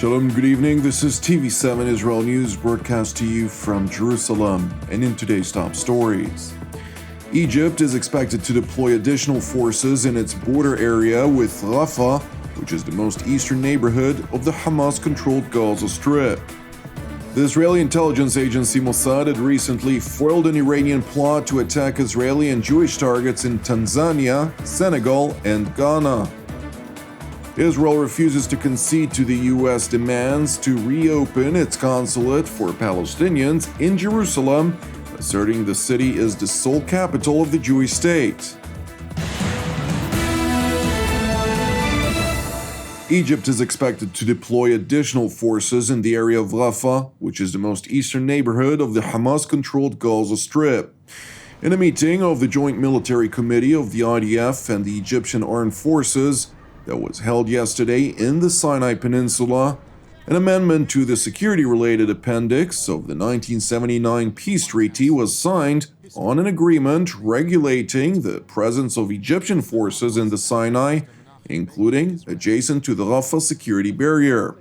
Shalom, good evening. This is TV7 Israel News broadcast to you from Jerusalem. And in today's top stories, Egypt is expected to deploy additional forces in its border area with Rafah, which is the most eastern neighborhood of the Hamas-controlled Gaza Strip. The Israeli intelligence agency Mossad had recently foiled an Iranian plot to attack Israeli and Jewish targets in Tanzania, Senegal, and Ghana. Israel refuses to concede to the U.S. demands to reopen its consulate for Palestinians in Jerusalem, asserting the city is the sole capital of the Jewish state. Egypt is expected to deploy additional forces in the area of Rafah, which is the most eastern neighborhood of the Hamas-controlled Gaza Strip. In a meeting of the Joint Military Committee of the IDF and the Egyptian Armed Forces that was held yesterday in the Sinai Peninsula, an amendment to the security-related appendix of the 1979 peace treaty was signed on an agreement regulating the presence of Egyptian forces in the Sinai, including adjacent to the Rafah security barrier.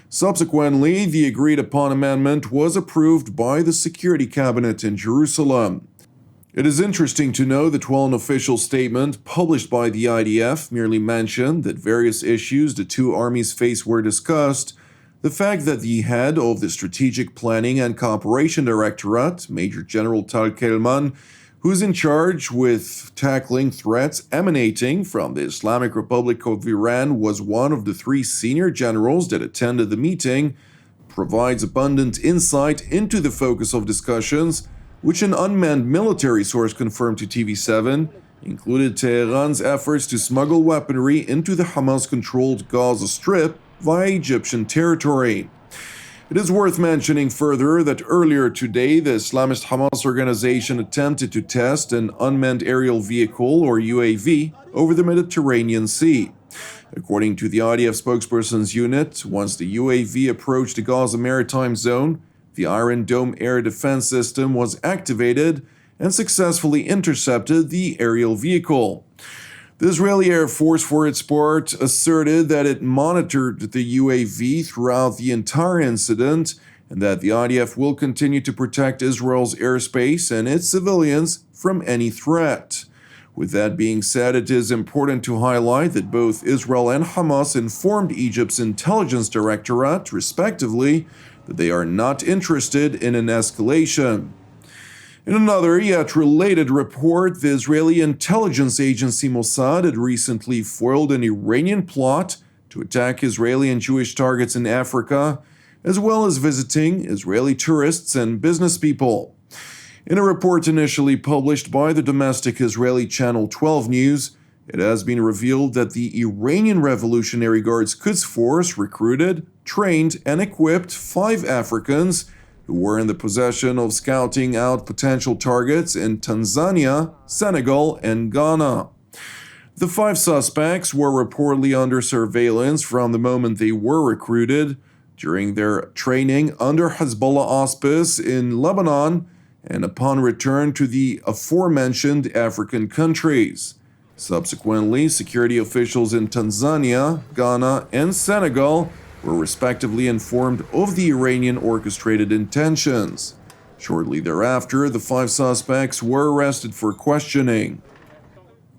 Subsequently, the agreed-upon amendment was approved by the Security Cabinet in Jerusalem. It is interesting to know that while an official statement published by the IDF merely mentioned that various issues the two armies face were discussed, the fact that the head of the Strategic Planning and Cooperation Directorate, Major General Tal Kelman, who's in charge with tackling threats emanating from the Islamic Republic of Iran, was one of the three senior generals that attended the meeting, provides abundant insight into the focus of discussions, which an unmanned military source confirmed to TV7 included Tehran's efforts to smuggle weaponry into the Hamas-controlled Gaza Strip via Egyptian territory. It is worth mentioning further that earlier today, the Islamist Hamas organization attempted to test an unmanned aerial vehicle, or UAV, over the Mediterranean Sea. According to the IDF spokesperson's unit, once the UAV approached the Gaza maritime zone, the Iron Dome air defense system was activated and successfully intercepted the aerial vehicle. The Israeli Air Force, for its part, asserted that it monitored the UAV throughout the entire incident and that the IDF will continue to protect Israel's airspace and its civilians from any threat. With that being said, it is important to highlight that both Israel and Hamas informed Egypt's intelligence directorate, respectively, that they are not interested in an escalation. In another yet related report, the Israeli intelligence agency Mossad had recently foiled an Iranian plot to attack Israeli and Jewish targets in Africa, as well as visiting Israeli tourists and business people. In a report initially published by the domestic Israeli channel 12 News, it has been revealed that the Iranian Revolutionary Guards Quds Force recruited, trained, and equipped 5 Africans who were in the possession of scouting out potential targets in Tanzania, Senegal, and Ghana. The 5 suspects were reportedly under surveillance from the moment they were recruited during their training under Hezbollah auspice in Lebanon and upon return to the aforementioned African countries. Subsequently, security officials in Tanzania, Ghana, and Senegal were respectively informed of the Iranian orchestrated intentions. Shortly thereafter, the 5 suspects were arrested for questioning.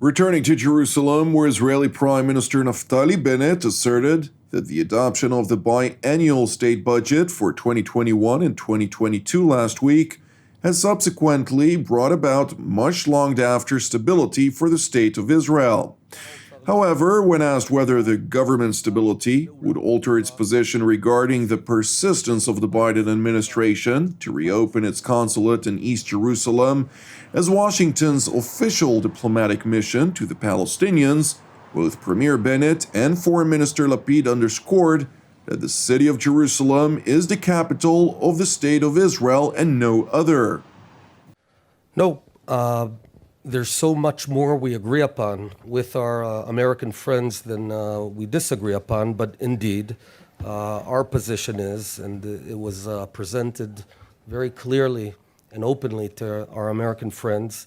Returning to Jerusalem, where Israeli Prime Minister Naftali Bennett asserted that the adoption of the biennial state budget for 2021 and 2022 last week has subsequently brought about much longed-after stability for the State of Israel. However, when asked whether the government's stability would alter its position regarding the persistence of the Biden administration to reopen its consulate in East Jerusalem as Washington's official diplomatic mission to the Palestinians, both Premier Bennett and Foreign Minister Lapid underscored that the city of Jerusalem is the capital of the State of Israel and no other. No, there's so much more we agree upon with our American friends than we disagree upon, but indeed, our position is, and it was presented very clearly and openly to our American friends,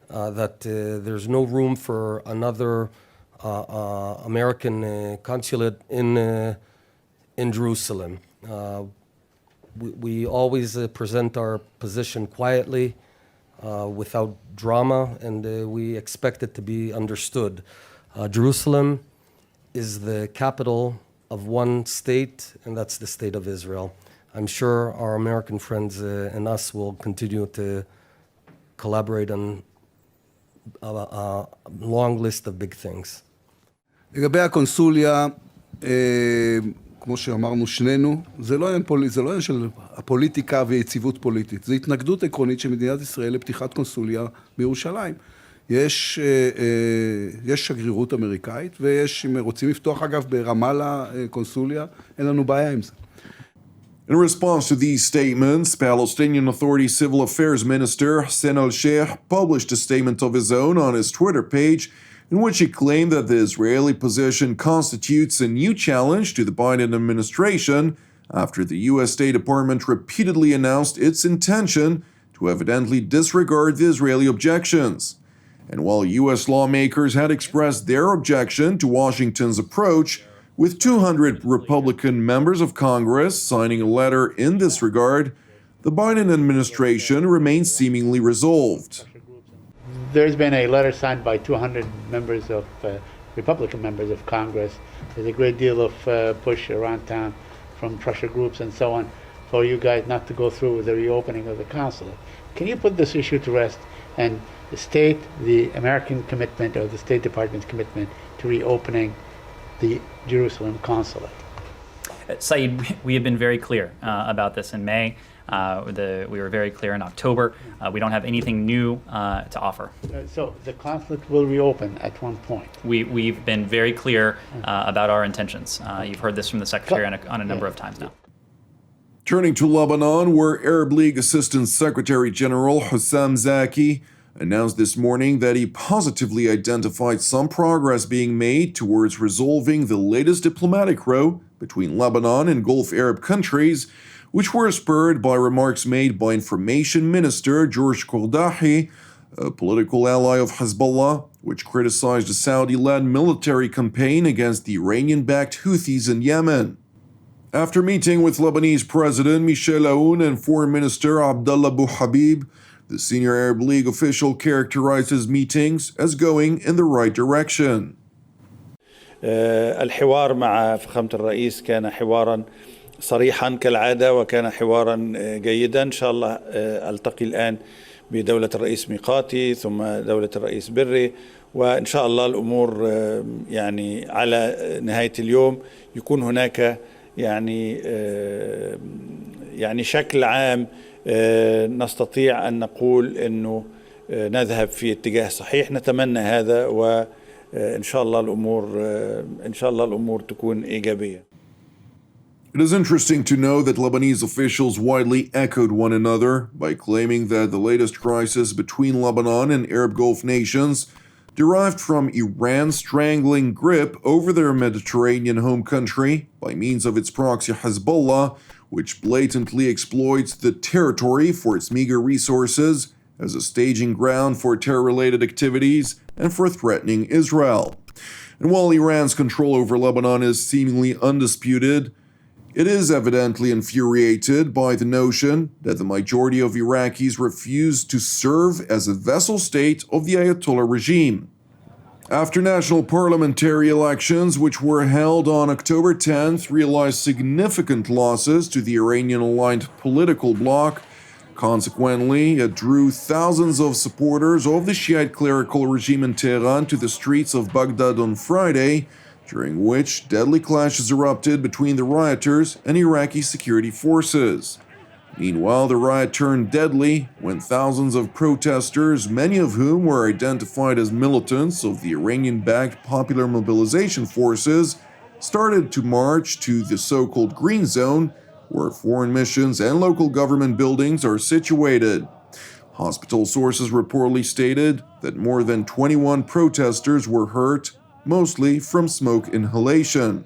that there's no room for another American consulate in in Jerusalem. We always present our position quietly, without drama, and we expect it to be understood. Jerusalem is the capital of one state, and that's the state of Israel. I'm sure our American friends and us will continue to collaborate on a long list of big things. לגבי הקונסוליה, כמו שאמרנו שנינו, זה לא עניין של הפוליטיקה ויציבות פוליטית. זה התנגדות עקרונית של מדינת ישראל לפתיחת קונסוליה בירושלים. יש שגרירות אמריקאית, ויש, אם רוצים לפתוח אגב ברמאללה קונסוליה, אין לנו בעיה עם זה. In response to these statements, Palestinian Authority Civil Affairs Minister Hassan al-Sheikh published a statement of his own on his Twitter page in which he claimed that the Israeli position constitutes a new challenge to the Biden administration after the U.S. State Department repeatedly announced its intention to evidently disregard the Israeli objections. And while U.S. lawmakers had expressed their objection to Washington's approach, with 200 Republican members of Congress signing a letter in this regard, the Biden administration remains seemingly resolved. There's been a letter signed by 200 members of Republican members of Congress. There's a great deal of push around town from pressure groups and so on for you guys not to go through with the reopening of the consulate. Can you put this issue to rest and state the American commitment or the State Department's commitment to reopening the Jerusalem consulate? Saeed, we have been very clear about this in May. We were very clear in October. We don't have anything new to offer. So the consulate will reopen at one point? We've been very clear about our intentions. You've heard this from the Secretary on a number of times now. Turning to Lebanon, where Arab League Assistant Secretary General Hussam Zaki announced this morning that he positively identified some progress being made towards resolving the latest diplomatic row between Lebanon and Gulf Arab countries, which were spurred by remarks made by Information Minister George Kordahi, a political ally of Hezbollah, which criticized a Saudi-led military campaign against the Iranian-backed Houthis in Yemen. After meeting with Lebanese President Michel Aoun and Foreign Minister Abdallah Abu Habib, the senior Arab League official characterized his meetings as going in the right direction. الحوار مع فخامة الرئيس كان حوارا صريحا كالعادة وكان حوارا جيدا. إن شاء الله ألتقي الآن بدولة الرئيس ميقاتي ثم دولة الرئيس بري، وإن شاء الله الأمور يعني على نهاية اليوم يكون هناك يعني شكل عام نستطيع أن نقول أنه نذهب في اتجاه صحيح. نتمنى هذا وإن شاء الله الأمور تكون إيجابية. It is interesting to know that Lebanese officials widely echoed one another by claiming that the latest crisis between Lebanon and Arab Gulf nations derived from Iran's strangling grip over their Mediterranean home country by means of its proxy Hezbollah, which blatantly exploits the territory for its meager resources as a staging ground for terror-related activities and for threatening Israel. And while Iran's control over Lebanon is seemingly undisputed, it is evidently infuriated by the notion that the majority of Iraqis refuse to serve as a vassal state of the Ayatollah regime. After national parliamentary elections, which were held on October 10th, realized significant losses to the Iranian-aligned political bloc. Consequently, it drew thousands of supporters of the Shiite clerical regime in Tehran to the streets of Baghdad on Friday, during which deadly clashes erupted between the rioters and Iraqi security forces. Meanwhile, the riot turned deadly when thousands of protesters, many of whom were identified as militants of the Iranian-backed Popular Mobilization Forces, started to march to the so-called Green Zone, where foreign missions and local government buildings are situated. Hospital sources reportedly stated that more than 21 protesters were hurt, mostly from smoke inhalation.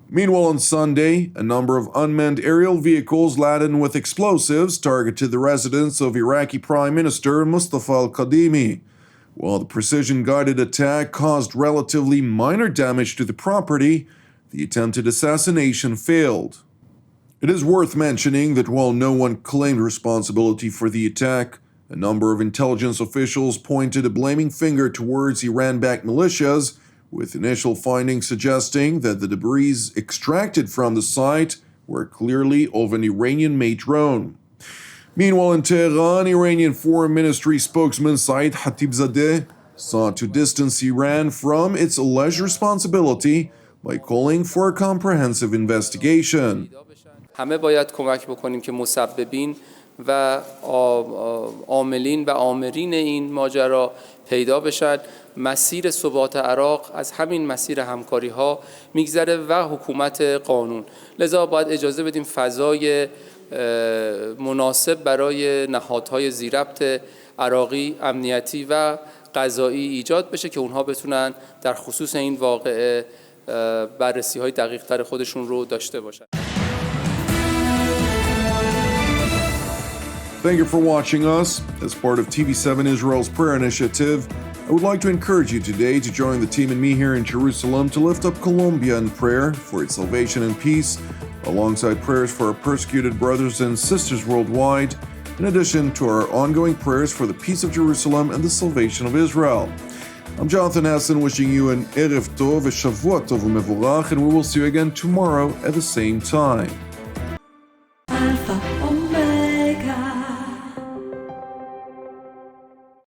Meanwhile, on Sunday, a number of unmanned aerial vehicles laden with explosives targeted the residence of Iraqi Prime Minister Mustafa al-Kadhimi. While the precision-guided attack caused relatively minor damage to the property, the attempted assassination failed. It is worth mentioning that while no one claimed responsibility for the attack, a number of intelligence officials pointed a blaming finger towards Iran-backed militias, with initial findings suggesting that the debris extracted from the site were clearly of an Iranian-made drone. Meanwhile, in Tehran, Iranian Foreign Ministry spokesman Saeed Khatibzadeh sought to distance Iran from its alleged responsibility by calling for a comprehensive investigation. همه باید کمک بکنیم که مسببین و عاملین و آمرین این ماجرا پیدا بشن. مسیر ثبات عراق از همین مسیر همکاری ها میگذره و حکومت قانون. لذا باید اجازه بدیم فضای مناسب برای نهادهای ذی‌ربط عراقی، امنیتی و قضایی ایجاد بشه که اونها بتونن در خصوص این واقعه بررسی‌های دقیق‌تر خودشون رو داشته باشن. Thank you for watching us. As part of TV7 Israel's prayer initiative, I would like to encourage you today to join the team and me here in Jerusalem to lift up Colombia in prayer for its salvation and peace, alongside prayers for our persecuted brothers and sisters worldwide, in addition to our ongoing prayers for the peace of Jerusalem and the salvation of Israel. I'm Jonathan Hassan, wishing you an Erev Tov, a Shavuot Tov u'Mevorach, and we will see you again tomorrow at the same time.